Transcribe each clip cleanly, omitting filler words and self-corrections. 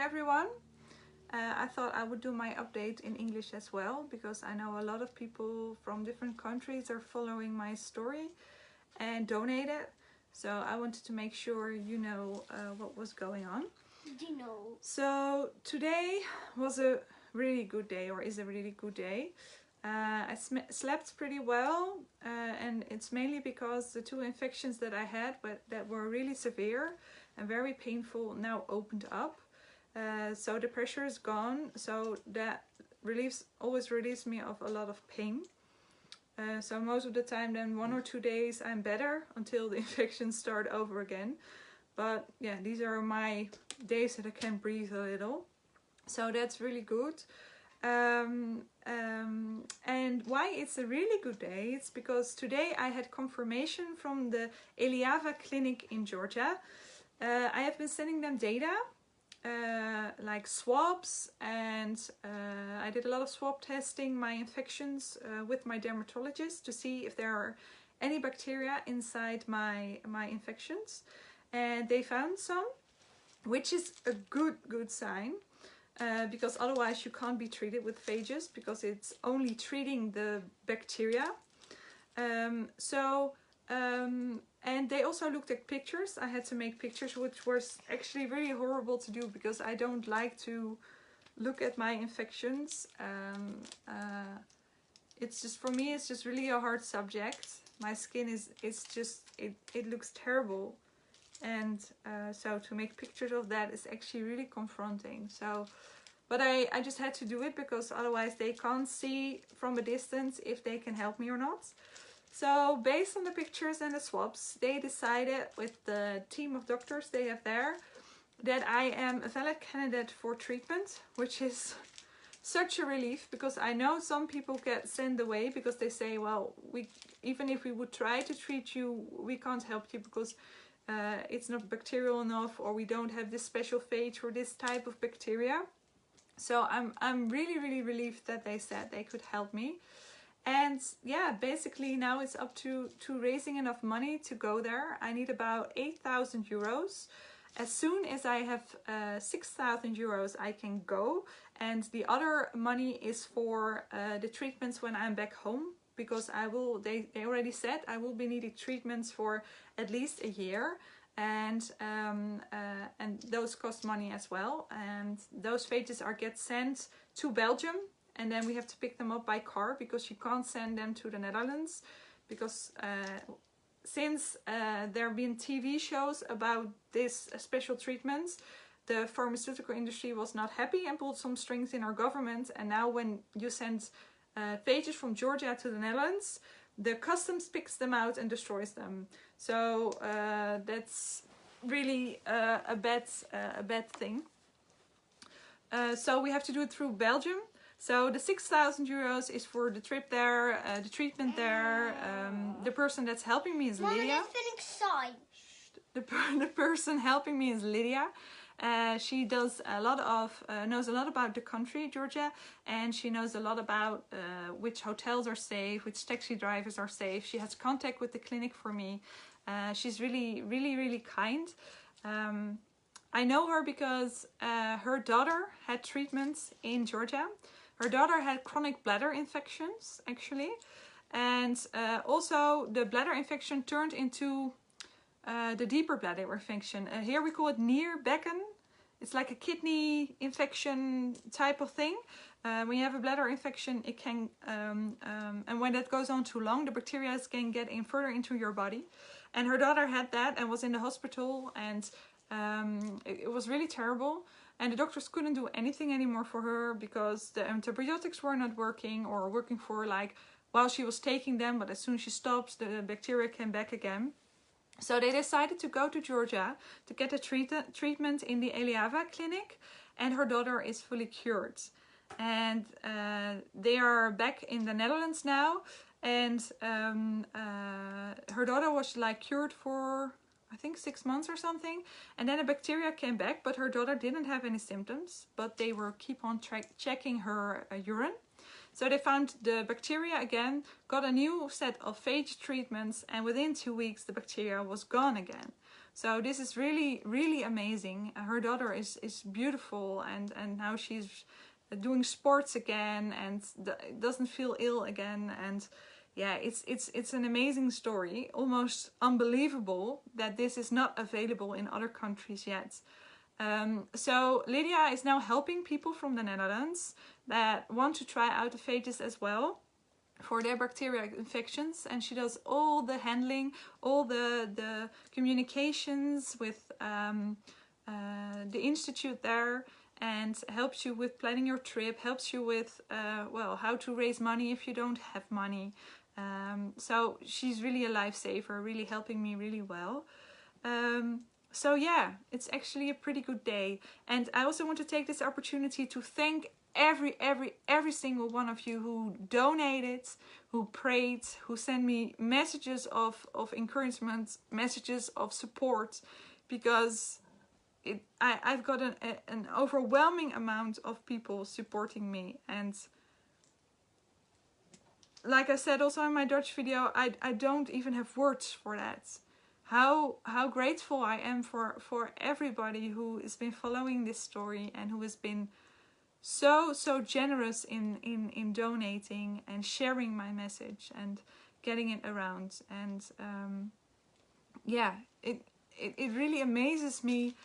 everyone. I thought I would do my update in English as well, because I know a lot of people from different countries are following my story and donated. So I wanted to make sure you know what was going on. So today was a really good day, or is a really good day. I slept pretty well, and it's mainly because the two infections that I had, but that were really severe and very painful, now opened up. So the pressure is gone, so that always relieves me of a lot of pain. So most of the time then 1 or 2 days I'm better until the infections start over again. But yeah, these are my days that I can breathe a little. So that's really good. And why it's a really good day, it's because today I had confirmation from the Eliava clinic in Georgia. I have been sending them data, like swabs, and I did a lot of swab testing my infections with my dermatologist to see if there are any bacteria inside my infections, and they found some, which is a good sign. Because otherwise you can't be treated with phages, because it's only treating the bacteria. And they also looked at pictures. I had to make pictures, which was actually really horrible to do, because I don't like to look at my infections. It's just, for me, it's just really a hard subject. My skin it looks terrible. And so to make pictures of that is actually really confronting. So, but I just had to do it, because otherwise they can't see from a distance if they can help me or not. So based on the pictures and the swabs, they decided, with the team of doctors they have there, that I am a valid candidate for treatment, which is such a relief, because I know some people get sent away because they say, well, even if we would try to treat you, we can't help you because it's not bacterial enough, or we don't have this special phage for this type of bacteria. So I'm really relieved that they said they could help me. And yeah, basically now it's up to raising enough money to go there. I need about 8,000 euros. As soon as I have 6,000 euros, I can go. And the other money is for the treatments when I'm back home, because they already said I will be needing treatments for at least a year, and those cost money as well. And those phages get sent to Belgium, and then we have to pick them up by car, because you can't send them to the Netherlands, because since there have been TV shows about this special treatments, the pharmaceutical industry was not happy and pulled some strings in our government. And now when you send phages from Georgia to the Netherlands, the customs picks them out and destroys them. So that's really a bad thing. So we have to do it through Belgium. So the 6,000 euros is for the trip there, the treatment there. The person that's helping me is Lydia. The person helping me is Lydia. She does a lot of knows a lot about the country, Georgia, and she knows a lot about which hotels are safe, which taxi drivers are safe. She has contact with the clinic for me. She's really kind. I know her because her daughter had treatments in Georgia. Her daughter had chronic bladder infections, actually, and also the bladder infection turned into the deeper bladder infection. Here we call it Nierbekken. It's like a kidney infection type of thing. When you have a bladder infection, it can, and when that goes on too long, the bacteria can get in further into your body. And her daughter had that and was in the hospital, and it was really terrible. And the doctors couldn't do anything anymore for her, because the antibiotics were not working, or working for like while she was taking them, but as soon as she stops, the bacteria came back again. So they decided to go to Georgia to get a treatment in the Eliava clinic, and her daughter is fully cured. And they are back in the Netherlands now, and her daughter was like cured for, I think, 6 months or something, and then the bacteria came back, but her daughter didn't have any symptoms, but they were keep on checking her urine. So they found the bacteria again, got a new set of phage treatments, and within 2 weeks the bacteria was gone again. So this is really, really amazing. Her daughter is beautiful, and now she's doing sports again, and doesn't feel ill again. And yeah, it's an amazing story. Almost unbelievable that this is not available in other countries yet. So Lydia is now helping people from the Netherlands that want to try out the phages as well for their bacterial infections, and she does all the handling, all the communications with the institute there, and helps you with planning your trip, helps you with well, how to raise money if you don't have money. So she's really a lifesaver, really helping me really well. So yeah, it's actually a pretty good day. And I also want to take this opportunity to thank every single one of you who donated, who prayed, who sent me messages of encouragement, messages of support, because I've got an overwhelming amount of people supporting me. And like I said also in my Dutch video, I don't even have words for that. How grateful I am for everybody who has been following this story and who has been so generous in donating and sharing my message and getting it around. And yeah, it really amazes me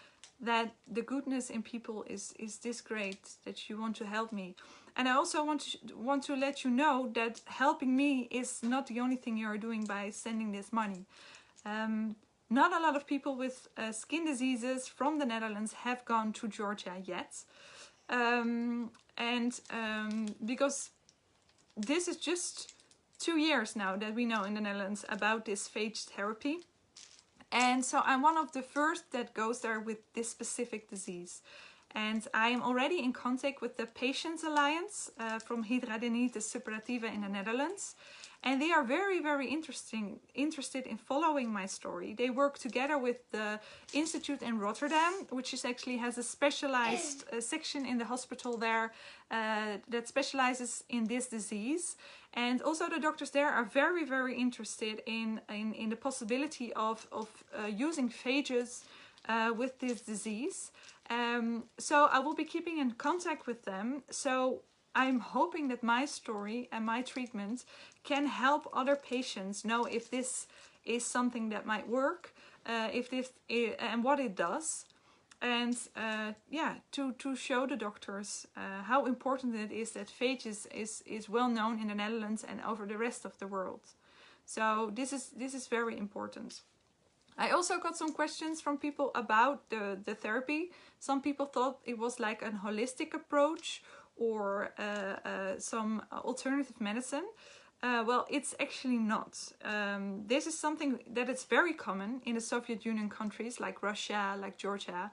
that the goodness in people is this great, that you want to help me. And I also want to let you know that helping me is not the only thing you are doing by sending this money. Not a lot of people with skin diseases from the Netherlands have gone to Georgia yet. Because this is just 2 years now that we know in the Netherlands about this phage therapy. And so I'm one of the first that goes there with this specific disease. And I am already in contact with the Patients Alliance from Hidradenitis Suppurativa in the Netherlands. And they are very interested in following my story. They work together with the institute in Rotterdam, which actually has a specialized section in the hospital there that specializes in this disease. And also the doctors there are very interested in the possibility of using phages with this disease. So I will be keeping in contact with them. So I'm hoping that my story and my treatment can help other patients know if this is something that might work, if this and what it does, and yeah, to show the doctors how important it is that phages is well known in the Netherlands and over the rest of the world. So this is very important. I also got some questions from people about the therapy. Some people thought it was like a holistic approach or some alternative medicine. Well, it's actually not. This is something that is very common in the Soviet Union countries like Russia, like Georgia.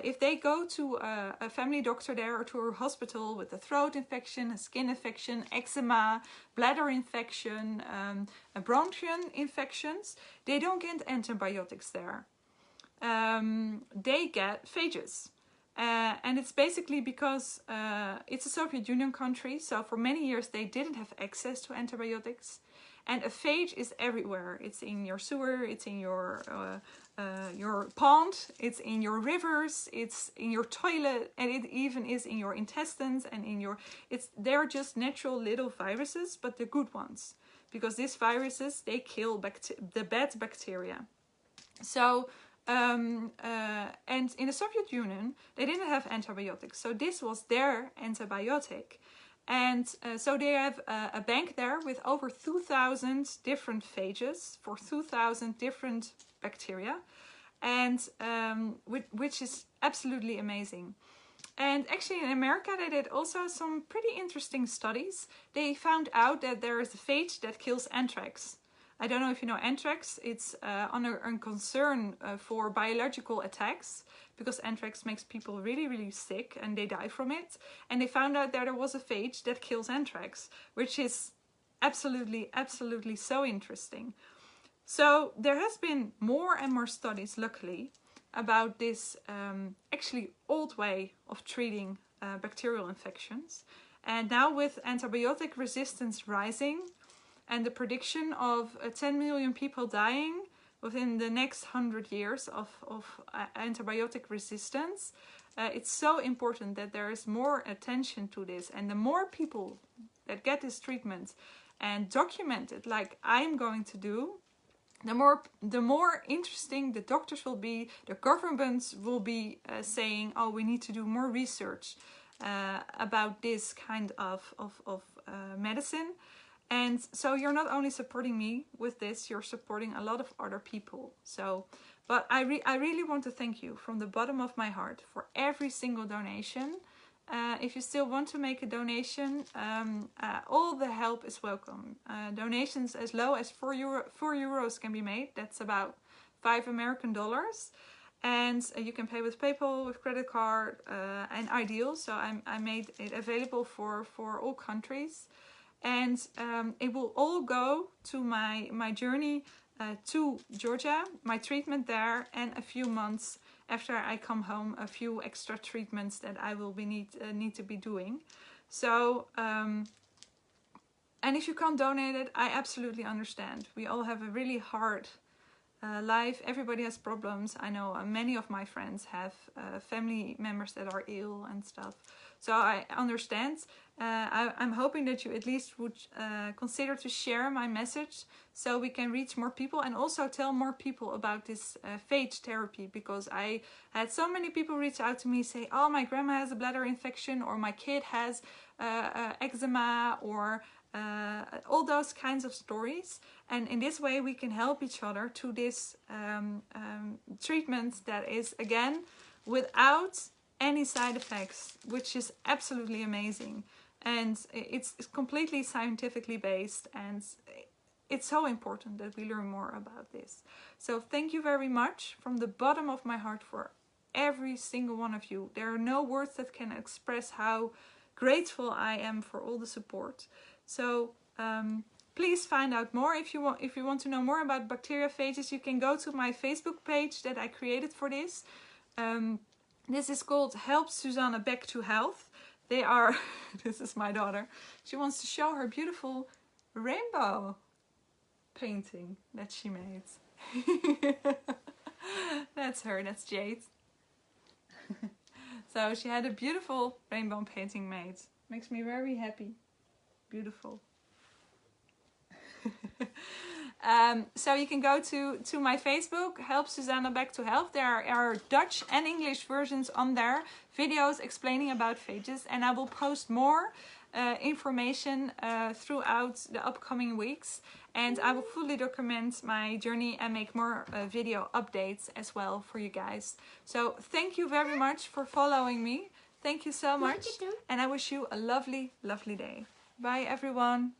If they go to a family doctor there or to a hospital with a throat infection, a skin infection, eczema, bladder infection, bronchial infections, they don't get antibiotics there. They get phages. And it's basically because it's a Soviet Union country, so for many years they didn't have access to antibiotics. And a phage is everywhere. It's in your sewer, it's in your pond, it's in your rivers, it's in your toilet, and it even is in your intestines and in your... They're just natural little viruses, but the good ones. Because these viruses, they kill the bad bacteria. So... and in the Soviet Union, they didn't have antibiotics. So this was their antibiotic. And so they have a bank there with over 2,000 different phages for 2,000 different bacteria. And which is absolutely amazing. And actually in America, they did also some pretty interesting studies. They found out that there is a phage that kills anthrax. I don't know if you know anthrax. It's under a concern for biological attacks, because anthrax makes people really sick and they die from it. And they found out that there was a phage that kills anthrax, which is absolutely so interesting. So there has been more and more studies, luckily, about this actually old way of treating bacterial infections. And now with antibiotic resistance rising, and the prediction of 10 million people dying within the next 100 years of antibiotic resistance. It's so important that there is more attention to this, and the more people that get this treatment and document it like I'm going to do, the more interesting the doctors will be, the governments will be saying, oh, we need to do more research about this kind of medicine. And so you're not only supporting me with this, you're supporting a lot of other people. So, but I really want to thank you from the bottom of my heart for every single donation. If you still want to make a donation, all the help is welcome. Donations as low as 4 euros can be made. That's about $5 American. And you can pay with PayPal, with credit card, and ideal. So I made it available for all countries. And it will all go to my journey to Georgia, my treatment there, and a few months after I come home, a few extra treatments that I will need to be doing. So, and if you can't donate it, I absolutely understand. We all have a really hard life. Everybody has problems. I know many of my friends have family members that are ill and stuff. So I understand. I'm hoping that you at least would consider to share my message so we can reach more people, and also tell more people about this phage therapy, because I had so many people reach out to me, say, oh, my grandma has a bladder infection, or my kid has eczema, or all those kinds of stories. And in this way we can help each other to this treatment that is, again, without any side effects, which is absolutely amazing. And it's completely scientifically based, and it's so important that we learn more about this. So thank you very much from the bottom of my heart for every single one of you. There are no words that can express how grateful I am for all the support. So please find out more. If you want to know more about bacteriophages, you can go to my Facebook page that I created for this. This is called Help Susanne Back to Health. They are, this is my daughter. She wants to show her beautiful rainbow painting that she made. That's her, that's Jade. So she had a beautiful rainbow painting made. Makes me very happy. Beautiful. So you can go to my Facebook, Help Susanne Back to Health. There are Dutch and English versions on there, videos explaining about phages, and I will post more information throughout the upcoming weeks, and I will fully document my journey and make more video updates as well for you guys. So thank you very much for following me. Thank you so much, and I wish you a lovely, lovely day. Bye everyone.